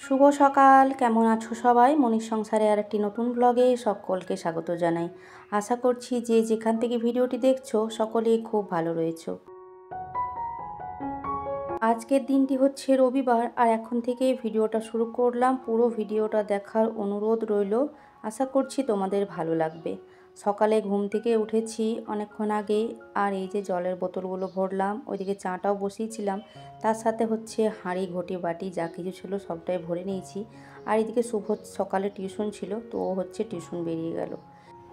শুভ সকাল, কেমন আছো সবাই? মনির সংসারে আরেকটি নতুন ব্লগে সকলকে স্বাগত জানাই। আশা করছি যে যেখান থেকে ভিডিওটি দেখছো সকলেই খুব ভালো রয়েছো। আজকের দিনটি হচ্ছে রবিবার আর এখন থেকে ভিডিওটা শুরু করলাম। পুরো ভিডিওটা দেখার অনুরোধ রইল। আশা করছি তোমাদের ভালো লাগবে। সকালে ঘুম থেকে উঠেছি অনেকক্ষণ আগে, আর এই যে জলের বোতলগুলো ভরলাম, ওইদিকে চাটাও বসিয়েছিলাম, তার সাথে হচ্ছে হাঁড়ি ঘটি বাটি যা কিছু ছিল সবটাই ভরে নিয়েছি। আর এদিকে শুভ সকালে টিউশন ছিল, তো ও হচ্ছে টিউশন বেরিয়ে গেল।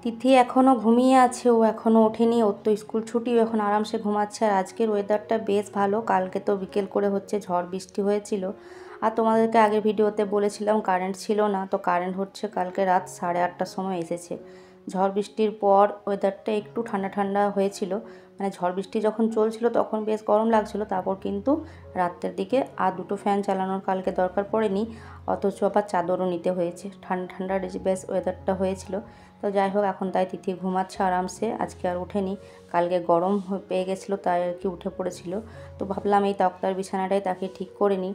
তিথি এখনও ঘুমিয়ে আছে, ও এখনও ওঠেনি, ওর তো স্কুল ছুটি, এখন আরামসে ঘুমাচ্ছে। আর আজকের ওয়েদারটা বেশ ভালো, কালকে তো বিকেল করে হচ্ছে ঝড় বৃষ্টি হয়েছিল। আর তোমাদেরকে আগের ভিডিওতে বলেছিলাম কারেন্ট ছিল না, তো কারেন্ট হচ্ছে কালকে রাত 8:30টার সময় এসেছে। ঝড় বৃষ্টির পর ওয়েদারটা একটু ঠান্ডা ঠান্ডা হয়েছিল, মানে ঝড় বৃষ্টি যখন চলছিল তখন বেশ গরম লাগছিল, তারপর কিন্তু রাত্রের দিকে আর দুটো ফ্যান চালানোর কালকে দরকার পড়েনি, অথচ আবার চাদরও নিতে হয়েছে। ঠান্ডা ঠান্ডা বেশ ওয়েদারটা হয়েছিল। তো যাই হোক, এখন তাই তিথি ঘুমাচ্ছে আরামসে, আজকে আর ওঠেনি। কালকে গরম পেয়ে গেছিলো তাই আর কি উঠে পড়েছিল। তো ভাবলাম এই তক্তার বিছানাটাই তাকে ঠিক করে নিই,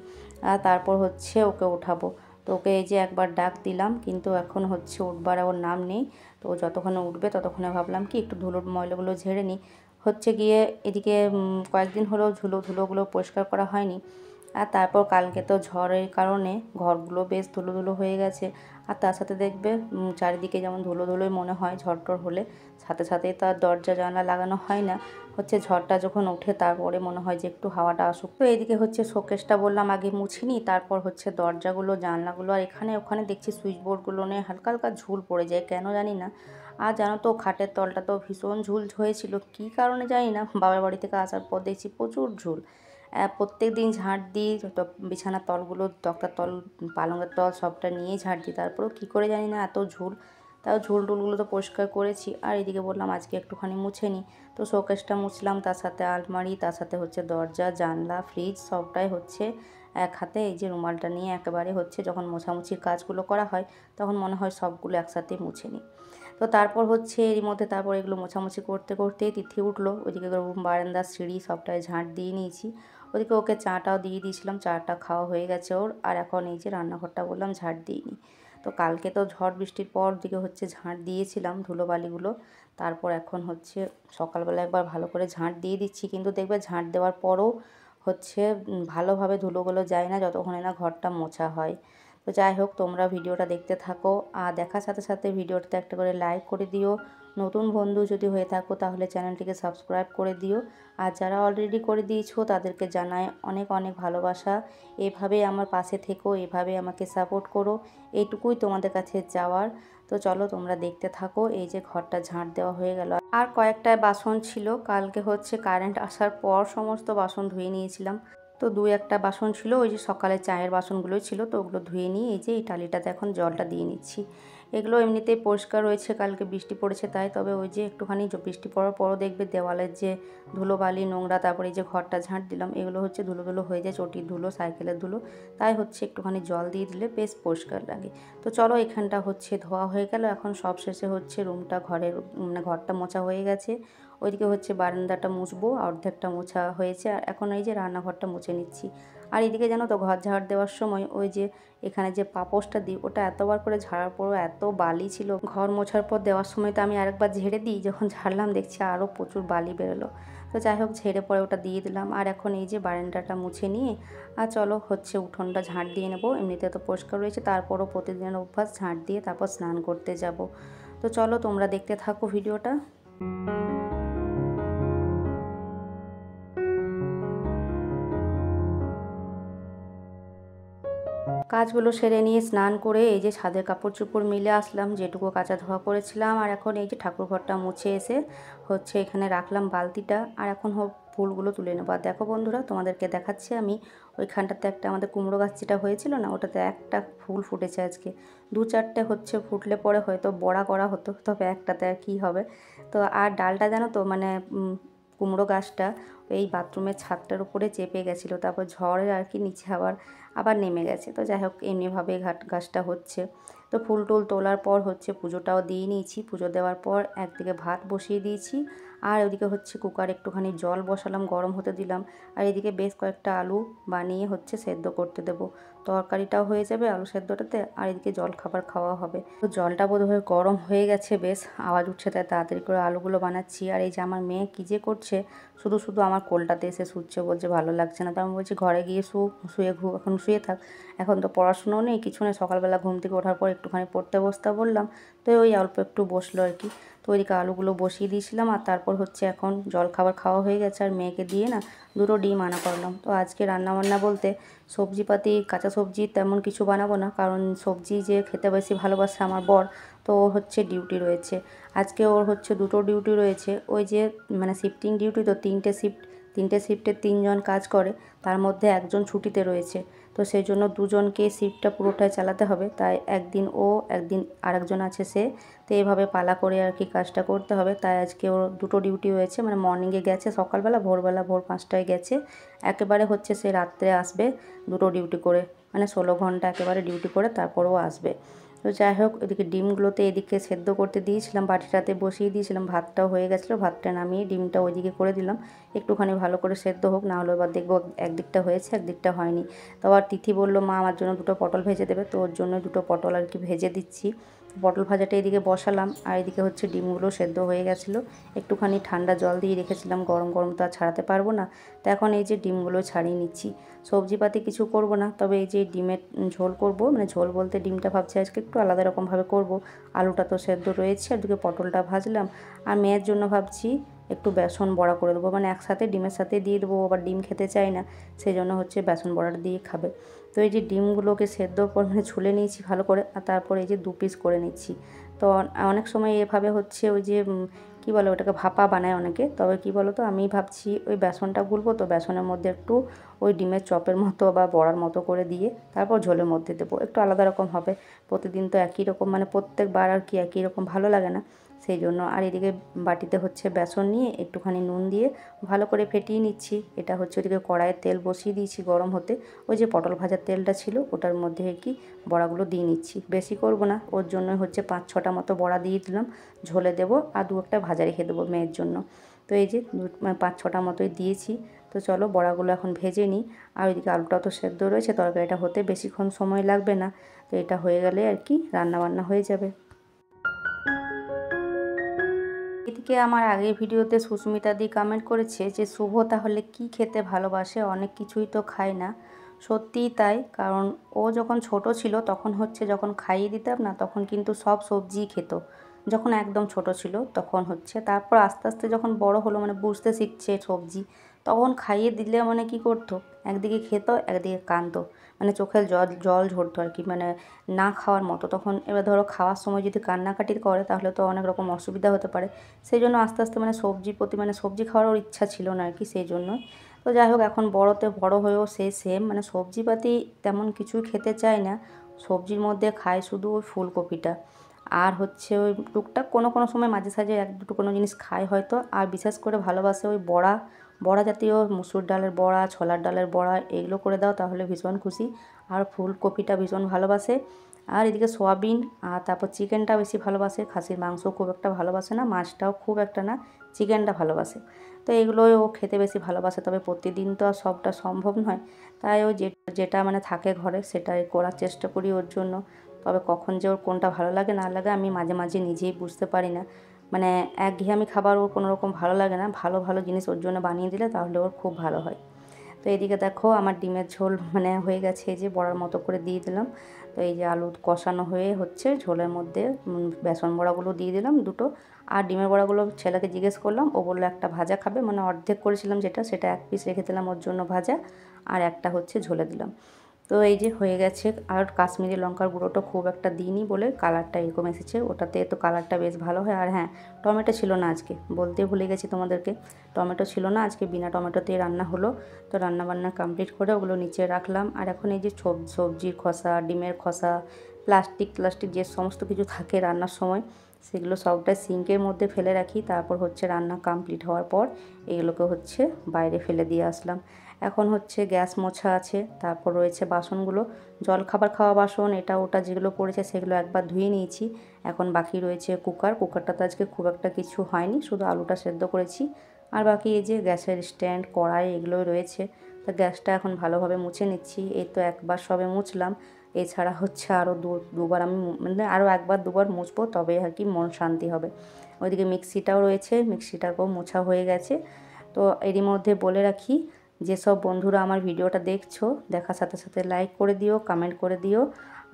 আর তারপর হচ্ছে ওকে উঠাবো। তো ওকে এই যে একবার ডাক দিলাম, কিন্তু এখন হচ্ছে উঠবার ওর নাম নেই। তো যতক্ষণে উঠবে ততক্ষণে ভাবলাম কি একটু ধুলোর ময়লাগুলো ঝেড়ে নিই। হচ্ছে গিয়ে এদিকে কয়েকদিন হলেও ধুলোগুলো পরিষ্কার করা হয়নি। আর তারপর কালকে তো ঝড়ের কারণে ঘরগুলো বেশ ধুলো ধুলো হয়ে গেছে। আর তার সাথে দেখবে চারিদিকে যেমন ধুলো ধুলোই মনে হয় ঝড় টড় হলে, সাথে সাথেই তো আর দরজা জানলা লাগানো হয় না। হচ্ছে ঝড়টা যখন ওঠে তারপরে মনে হয় যে একটু হাওয়াটা আসুক। তো এইদিকে হচ্ছে শোকেসটা বললাম আগে মুছিনি, তারপর হচ্ছে দরজাগুলো জানলাগুলো, আর এখানে ওখানে দেখছি সুইচ বোর্ডগুলো নিয়ে হালকা হালকা ঝুল পড়ে যায়, কেন জানি না। আর জানো তো খাটের তলটা তো ভীষণ ঝুল হয়েছিল, কী কারণে জানি না। বাবার বাড়ি থেকে আসার পর দেখছি প্রচুর ঝুল। প্রত্যেক দিন ঝাঁট দিই, বিছানার তলগুলো, তক্তার তল, পালঙের তল সবটা নিয়েই ঝাঁট দিই, তারপরেও কী করে জানি না এত ঝুল। তাও ঝুল টুলগুলো তো পরিষ্কার করেছি। আর এদিকে বললাম আজকে একটুখানি মুছে নিই, তো শোকেসটা মুছলাম, তার সাথে আলমারি, তার সাথে হচ্ছে দরজা জানলা ফ্রিজ সবটাই হচ্ছে এক হাতে এই যে রুমালটা নিয়ে একেবারে হচ্ছে যখন মোছামুছির কাজগুলো করা হয় তখন মনে হয় সবগুলো একসাথে মুছে নিই। তো তারপর হচ্ছে এরই মধ্যে তারপর এগুলো মোছামুছি করতে করতেই তিথি উঠলো। ওইদিকে রুম বারান্দা সিঁড়ি সবটাই ঝাঁট দিয়ে নিয়েছি। ওদিকে ওকে চাটাও দিয়ে দিয়েছিলাম, চাটা খাওয়া হয়ে গেছে ওর। আর এখন এই যে রান্নাঘরটা বললাম ঝাঁট দিইনি। তো কালকে তো ঝড় বৃষ্টির পর দিকে হচ্ছে ঝাঁট দিয়েছিলাম ধুলোবালিগুলো, তারপর এখন হচ্ছে সকালবেলা একবার ভালো করে ঝাঁট দিয়ে দিচ্ছি। কিন্তু দেখবে ঝাঁট দেওয়ার পরও হচ্ছে ভালোভাবে ধুলোগুলো যায় না যতক্ষণে না ঘরটা মোছা হয়। তো যাই হোক, তোমরা ভিডিওটা দেখতে থাকো, আর দেখার সাথে সাথে ভিডিওটাতে একটা করে লাইক করে দিও। নতুন বন্ধু যদি হয়ে থাকো তাহলে চ্যানেলটিকে সাবস্ক্রাইব করে দিও। আর যারা অলরেডি করে দিয়েছো তাদেরকে জানাই অনেক অনেক ভালোবাসা। এভাবেই আমার পাশে থেকো, এভাবে আমাকে সাপোর্ট করো, এইটুকুই তোমাদের কাছে চাওয়ার। তো চলো তোমরা দেখতে থাকো। এই যে ঘরটা ঝাঁট দেওয়া হয়ে গেল, আর কয়েকটা বাসন ছিল, কালকে হচ্ছে কারেন্ট আসার পর সমস্ত বাসন ধুয়ে নিয়েছিলাম। তো দু একটা বাসন ছিল, ওই যে সকালে চায়ের বাসনগুলোই ছিল, তো ওগুলো ধুয়ে নিয়ে এই যে এই টালিটাতে এখন জলটা দিয়ে নিচ্ছি। এগুলো এমনিতেই পরিষ্কার রয়েছে, কালকে বৃষ্টি পড়েছে তাই। তবে ওই যে একটুখানি বৃষ্টি পড়ার পরও দেখবে দেওয়ালের যে ধুলোবালি নোংরা, তারপরে এই যে ঘরটা ঝাঁট দিলাম, এগুলো হচ্ছে ধুলো ধুলো হয়ে যায়, চটির ধুলো সাইকেলের ধুলো, তাই হচ্ছে একটুখানি জল দিয়ে দিলে বেশ পরিষ্কার লাগে। তো চলো এখানটা হচ্ছে ধোয়া হয়ে গেল, এখন সব শেষে হচ্ছে রুমটা ঘরটা মোছা হয়ে গেছে। ওইদিকে হচ্ছে বারান্দাটা মুছবো, অর্ধেকটা মোছা হয়েছে, আর এখন এই যে রান্নাঘরটা মুছে নিচ্ছি। আর এদিকে জানো তো ঘর ঝাড় দেওয়ার সময় ওই যে এখানে যে পাপোশটা দিই ওটা এতবার করে ঝাড়ার পরও এত বালি ছিল, ঘর মোছার পর দেওয়ার সময় তো আমি আরেকবার ঝেড়ে দিই, যখন ঝাড়লাম দেখছি আরও প্রচুর বালি বেরোলো। তো যাই হোক, ঝেড়ে পরে ওটা দিয়ে দিলাম। আর এখন এই যে বারান্দাটা মুছে নিয়ে আর চলো হচ্ছে উঠোনটা ঝাঁট দিয়ে নেবো, এমনিতে তো পরিষ্কার রয়েছে, তারপরও প্রতিদিনের অভ্যাস ঝাঁট দিয়ে তারপর স্নান করতে যাব। তো চলো তোমরা দেখতে থাকো ভিডিওটা। কাজগুলো সেরে নিয়ে স্নান করে এই যে ছাদের কাপড় চোপড় মিলে আসলাম, যেটুকু কাচা ধোয়া করেছিলাম। আর এখন এই যে ঠাকুর ঘরটা মুছে এসে হচ্ছে এখানে রাখলাম বালতিটা, আর এখন ফুলগুলো তুলে নেবো। আর দেখো বন্ধুরা, তোমাদেরকে দেখাচ্ছি আমি, ওইখানটাতে একটা আমাদের কুমড়ো গাছ যেটা হয়েছিল না, ওটাতে একটা ফুল ফুটেছে আজকে। দু চারটে হচ্ছে ফুটলে পরে হয়তো বড়া করা হতো, তবে একটাতে আর কী হবে। তো আর ডালটা জানো তো মানে কুমড়ো গাছটা এই বাথরুমের ছাদটার উপরে চেপে গেছিলো, তারপর ঝড়ে আর কি নিচে আবার নেমে গেছে। তো যাই হোক, এমনিভাবে গাছটা হচ্ছে। তো ফুল টুল তোলার পর হচ্ছে পুজোটাও দিয়ে নিয়েছি। পুজো দেওয়ার পর একদিকে ভাত বসিয়ে দিয়েছি, আর ওদিকে হচ্ছে কুকারে একটুখানি জল বসালাম, গরম হতে দিলাম। আর এদিকে বেশ কয়েকটা আলু বানিয়ে হচ্ছে সেদ্ধ করতে দেবো। তরকারিটাও হয়ে যাবে আলু সেদ্ধটাতে, আর এদিকে জল খাবার খাওয়া হবে। তো জলটা বোধহয় গরম হয়ে গেছে, বেশ আওয়াজ উঠছে, তাই তাড়াতাড়ি করে আলুগুলো বানাচ্ছি। আর এই যে আমার মেয়ে কী যে করছে, শুধু শুধু আমার কোলটাতে এসে শুচ্ছে, বলছে ভালো লাগছে না। তো আমি বলছি ঘরে গিয়ে এখন শুয়ে থাক, এখন তো পড়াশুনোও নেই, কিছু নেই। সকালবেলা ঘুম থেকে ওঠার পর একটুখানি পড়তে বসতে বললাম, তো ওই অল্প একটু বসলো আর কি। তো ওইদিকে আলুগুলো বসিয়ে দিয়েছিলাম, আর তারপর হচ্ছে এখন জল খাবার খাওয়া হয়ে গেছে, আর মেয়েকে দিয়ে না 2টো ডিম আনা করলাম। তো আজকে রান্নাবান্না বলতে সবজিপাতি, কাঁচা সবজি তেমন কিছু বানাবো না, কারণ সবজি যে খেতে বেশি ভালোবাসে আমার বর, তো ওর হচ্ছে ডিউটি রয়েছে আজকে। ওর হচ্ছে 2টো ডিউটি রয়েছে, ওই যে মানে শিফটিং ডিউটি, তো 3টে শিফটে 3জন কাজ করে, তার মধ্যে একজন ছুটিতে রয়েছে। তো সেই জন্য দুজনকে শিফটটা পুরোটাই চালাতে হবে, তাই একদিন ও, একদিন আরেকজন আছে সে, তো এইভাবে পালা করে আর কি কাজটা করতে হবে। তাই আজকে ওর 2টো ডিউটি হয়েছে, মানে মর্নিংয়ে গেছে সকালবেলা, ভোরবেলা ভোর 5টায় গেছে। একেবারে হচ্ছে সে রাত্রে আসবে 2টো ডিউটি করে, মানে 16 ঘন্টা একেবারে ডিউটি করে তারপরও আসবে। তো যাই হোক, এদিকে ডিমগুলোতে এদিকে সেদ্ধ করতে দিয়েছিলাম, বাটিটাতে বসিয়ে দিয়েছিলাম, ভাতটাও হয়ে গেছিলো, ভাতটা নামিয়ে ডিমটা ওইদিকে করে দিলাম, একটুখানি ভালো করে সেদ্ধ হোক, না হলে এবার দেখবো একদিকটা হয়েছে একদিকটা হয়নি। তো আবার তিথি বললো মা আমার জন্য 2টো পটল ভেজে দেবে, তো ওর জন্য 2টো পটল আর কি ভেজে দিচ্ছি। পটল ভাজাটা এদিকে বসালাম, আর এদিকে হচ্ছে ডিমগুলো সেদ্ধ হয়ে গেছিলো, একটুখানি ঠান্ডা জল দিয়ে রেখেছিলাম, গরম গরম তো আর ছাড়াতে পারবো না। তো এখন এই যে ডিমগুলো ছাড়িয়ে নিচ্ছি। সবজিপাতি কিছু করব না, তবে এই যে ডিমের ঝোল করব, মানে ঝোল বলতে ডিমটা ভাবছি আজকে একটু আলাদা রকমভাবে করব। আলুটা তো সেদ্ধ রয়েছে, আর দিকে পটলটা ভাজলাম। আর মেয়ের জন্য ভাবছি একটু বেসন বড়া করে দেবো, মানে একসাথে ডিমের সাথে দিয়ে দেবো, আবার ডিম খেতে চাই না, সেই জন্য হচ্ছে বেসন বড়াটা দিয়ে খাবে। তো এই যে ডিমগুলোকে সেদ্ধ করে মানে ছুলে নিয়েছি ভালো করে, আর তারপর এই যে 2 পিস করে নিচ্ছি। তো অনেক সময় এভাবে হচ্ছে ওই যে কী বলে ওটাকে, ভাপা বানায় অনেকে, তবে কি বলো তো, আমি ভাবছি ওই বেসনটা গুলবো, তো বেসনের মধ্যে একটু ওই ডিমের চপের মতো বা বড়ার মতো করে দিয়ে তারপর ঝোলের মধ্যে দেবো, একটু আলাদা রকম হবে। প্রতিদিন তো একই রকম, মানে প্রত্যেকবার আর কি একই রকম ভালো লাগে না, সেই জন্য। আর এদিকে বাটিতে হচ্ছে বেসন নিয়ে একটুখানি নুন দিয়ে ভালো করে ফেটিয়ে নিচ্ছি। এটা হচ্ছে ওদিকে কড়াইয়ে তেল বসিয়ে দিয়েছি গরম হতে, ওই যে পটল ভাজার তেলটা ছিল ওটার মধ্যে কি বড়াগুলো দিয়ে নিচ্ছি, বেশি করব না, ওর জন্য হচ্ছে 5-6টা মতো বড়া দিয়ে দিলাম, ঝোলে দেবো, আর 2-একটা ভাজা রেখে দেবো মেয়ের জন্য। তো এই যে 5-6টা মতোই দিয়েছি। তো চলো বড়াগুলো এখন ভেজে নিই। আর ওইদিকে আলুটাও তো সেদ্ধ রয়েছে, তরকারিটা হতে বেশিক্ষণ সময় লাগবে না, তো এটা হয়ে গেলে আর কি রান্নাবান্না হয়ে যাবে। এদিকে আমার আগের ভিডিওতে সুস্মিতা দি কমেন্ট করেছে যে শুভ তাহলে কি খেতে ভালোবাসে, অনেক কিছুই তো খায় না। সত্যিই তাই, কারণ ও যখন ছোট ছিল তখন হচ্ছে যখন খাইয়ে দিতাম না, তখন কিন্তু সব সবজিই খেত, যখন একদম ছোট ছিল তখন হচ্ছে। তারপর আস্তে আস্তে যখন বড় হলো, মানে বুঝতে শিখছে সবজি, তখন খাইয়ে দিলে মানে কি করতো, একদিকে খেত একদিকে কাঁদতো, মানে চোখের জল জল ঝরতো আর কি, মানে না খাওয়ার মতো। তখন এবার ধরো খাওয়ার সময় যদি কান্নাকাটি করে তাহলে তো অনেক রকম অসুবিধা হতে পারে, সেই জন্য আস্তে আস্তে মানে সবজির প্রতি, মানে সবজি খাওয়ার ওর ইচ্ছা ছিল না আর কি, সেই জন্য। তো যাই হোক, এখন বড় হয়েও সে সেম, মানে সবজিপাতি তেমন কিছুই খেতে চায় না। সবজির মধ্যে খায় শুধু ওই ফুলকপিটা, আর হচ্ছে ওই টুকটাক কোনো কোনো সময় মাঝে সাঝে 1-2টো কোনো জিনিস খায় হয়তো। আর বিশেষ করে ভালোবাসে ওই বড়া, বড়া জাতীয়, মুসুর ডালের বড়া, ছোলার ডালের বড়া, এগুলো করে দাও তাহলে ভীষণ খুশি। আর ফুলকপিটা ভীষণ ভালোবাসে। আর এদিকে সোয়াবিন, আর তারপর চিকেনটা বেশি ভালোবাসে, খাসির মাংস খুব একটা ভালোবাসে না, মাছটাও খুব একটা না, চিকেনটা ভালোবাসে। তো এগুলোই ও খেতে বেশি ভালোবাসে, তবে প্রতিদিন তো আর সবটা সম্ভব নয়, তাই ও যেটা মানে থাকে ঘরে সেটাই করার চেষ্টা করি ওর জন্য। তবে কখন যে ওর কোনটা ভালো লাগে না লাগে আমি মাঝে মাঝে নিজেই বুঝতে পারি না, মানে একঘেয়েমি খাবার ওর কোনো রকম ভালো লাগে না, ভালো ভালো জিনিস ওর জন্য বানিয়ে দিলে তাহলে ওর খুব ভালো হয়। তো এদিকে দেখো আমার ডিমের ঝোল মানে হয়ে গেছে, এই যে বড়ার মতো করে দিয়ে দিলাম। তো এই যে আলু কষানো হয়ে হচ্ছে, ঝোলের মধ্যে বেসন বড়াগুলো দিয়ে দিলাম 2টো। আর ডিমের বড়াগুলো ছেলেকে জিজ্ঞেস করলাম, ও বললো একটা ভাজা খাবে, মানে অর্ধেক করেছিলাম সেটা 1 পিস রেখে দিলাম ওর জন্য ভাজা, আর একটা হচ্ছে ঝোলে দিলাম। তো এই যে হয়ে গেছে। আর কাশ্মীরি লঙ্কার গুঁড়োটা খুব একটা দিইনি বলে কালারটা এরকম এসেছে, ওটাতে তো কালারটা বেশ ভালো হয়। আর হ্যাঁ, টমেটো ছিল না আজকে, বলতে ভুলে গেছি তোমাদেরকে, টমেটো ছিল না আজকে, বিনা টমেটোতেই রান্না হলো। তো রান্নাবান্না কমপ্লিট করে ওগুলো নিচে রাখলাম। আর এখন এই যে সবজির খোসা, ডিমের খোসা, প্লাস্টিক যে সমস্ত কিছু থাকে রান্নার সময়, সেগুলো সবটাই সিঙ্কের মধ্যে ফেলে রাখি। তারপর হচ্ছে রান্না কমপ্লিট হওয়ার পর এগুলোকে হচ্ছে বাইরে ফেলে দিয়ে আসলাম। এখন হচ্ছে গ্যাস মোছা আছে, তারপর রয়েছে বাসনগুলো, জল খাবার খাওয়া বাসন এটা ওটা যেগুলো পড়েছে সেগুলো একবার ধুয়ে নিয়েছি। এখন বাকি রয়েছে কুকারটা তো আজকে খুব একটা কিছু হয়নি, শুধু আলুটা সেদ্ধ করেছি। আর বাকি এই যে গ্যাসের স্ট্যান্ড, কড়াই এগুলোই রয়েছে। তো গ্যাসটা এখন ভালোভাবে মুছে নিচ্ছি। এই তো একবার সবে মুছলাম, এছাড়া হচ্ছে আরও দুবার আমি মানে আরও একবার দুবার মুছবো, তবে আর কি মন শান্তি হবে। ওইদিকে মিক্সিটাও রয়েছে, মিক্সিটাকেও মোছা হয়ে গেছে। তো এরই মধ্যে বলে রাখি, যেসব বন্ধুরা আমার ভিডিওটা দেখছো, দেখার সাথে সাথে লাইক করে দিও, কমেন্ট করে দিও,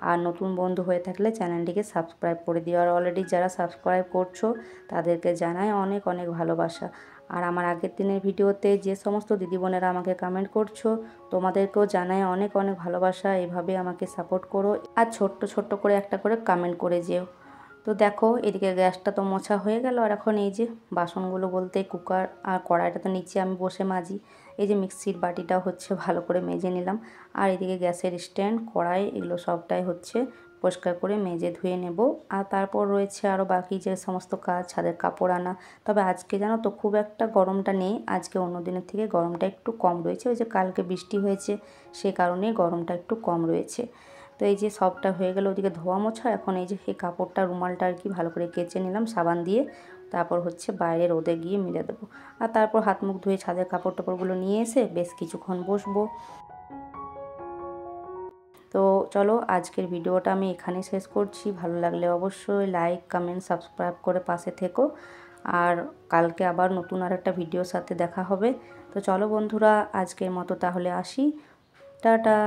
আর নতুন বন্ধু হয়ে থাকলে চ্যানেলটিকে সাবস্ক্রাইব করে দিও। আর অলরেডি যারা সাবস্ক্রাইব করছো তাদেরকে জানাই অনেক অনেক ভালোবাসা। আর আমার আগের দিনের ভিডিওতে যে সমস্ত দিদি বোনেরা আমাকে কমেন্ট করছো, তোমাদেরকেও জানাই অনেক অনেক ভালোবাসা। এভাবে আমাকে সাপোর্ট করো, আর ছোট্ট ছোট্ট করে একটা করে কমেন্ট করে যেও। তো দেখো এদিকে গ্যাসটা তো মোছা হয়ে গেল, আর এখন এই যে বাসনগুলো বলতে কুকার আর কড়াইটা তো নিচে আমি বসে মাজি। এই যে মিক্সির বাটিটাও হচ্ছে ভালো করে মেজে নিলাম। আর এদিকে গ্যাসের স্ট্যান্ড, কড়াই এগুলো সবটাই হচ্ছে পরিষ্কার করে মেজে ধুয়ে নেব। আর তারপর রয়েছে আরও বাকি যে সমস্ত কাজ, ছাদের কাপড় আনা। তবে আজকে জানো তো খুব একটা গরমটা নেই, আজকে অন্য দিনের থেকে গরমটা একটু কম রয়েছে। ওই যে কালকে বৃষ্টি হয়েছে সে কারণে গরমটা একটু কম রয়েছে। তো এই যে সবটা হয়ে গেল ওদিকে ধোয়া মোছা। এখন এই যে এই কাপড়টা, রুমালটা আর কি ভালো করে কেচে নিলাম সাবান দিয়ে। তারপর হচ্ছে বাইরে রোদে গিয়ে মিলে দেবো। আর তারপর হাত মুখ ধুয়ে ছাদের কাপড় টাপড়গুলো নিয়ে এসে বেশ কিছুক্ষণ বসবো। তো চলো আজকের ভিডিওটা আমি এখানে শেষ করছি। ভালো লাগলে অবশ্যই লাইক, কমেন্ট, সাবস্ক্রাইব করে পাশে থেকো। আর কালকে আবার নতুন আর একটা ভিডিওর সাথে দেখা হবে। তো চলো বন্ধুরা, আজকের মতো তাহলে আসি। টাটা।